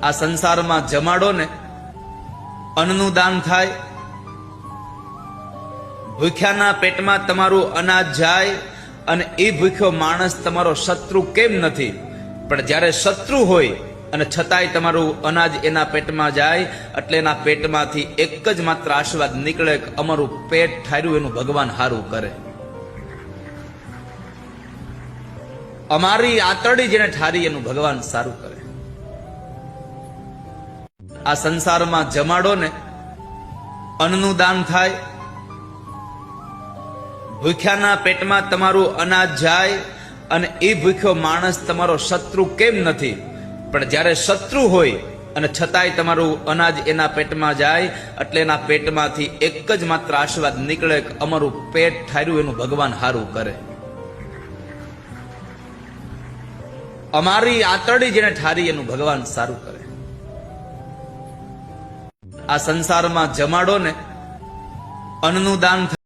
આ સંસારમાં જમાડો ને અન્નનું દાન થાય, ભૂખ્યાના પેટમાં તમારું અનાજ જાય અને એ ભૂખ્યો માણસ તમારો શત્રુ કેમ નથી, પણ જ્યારે શત્રુ હોય અને છતાંય તમારું અનાજ એના પેટમાં જાય એટલે એના પેટમાંથી એક જ માત્ર આશીર્વાદ નીકળે કે અમારું પેટ ઠાર્યું એનું ભગવાન હારું કરે, અમારી આંતરડી જેને ઠારી એનું ભગવાન સારું કરે। આ સંસારમાં જમાડો ને અન્નનું દાન થાય, ભૂખ્યાના પેટમાં તમારું અનાજ જાય અને એ ભૂખ્યો માણસ તમારો શત્રુ કેમ નથી, પણ જ્યારે શત્રુ હોય અને છતાંય તમારું અનાજ એના પેટમાં જાય એટલે એના પેટમાંથી એક જ માત્ર આશીર્વાદ નીકળે કે અમારું પેટ ઠાર્યું એનું ભગવાન હારું કરે, અમારી આંતરડી જેને ઠારી એનું ભગવાન સારું કરે। આ સંસારમાં જમાડો ને અન્નનું દાન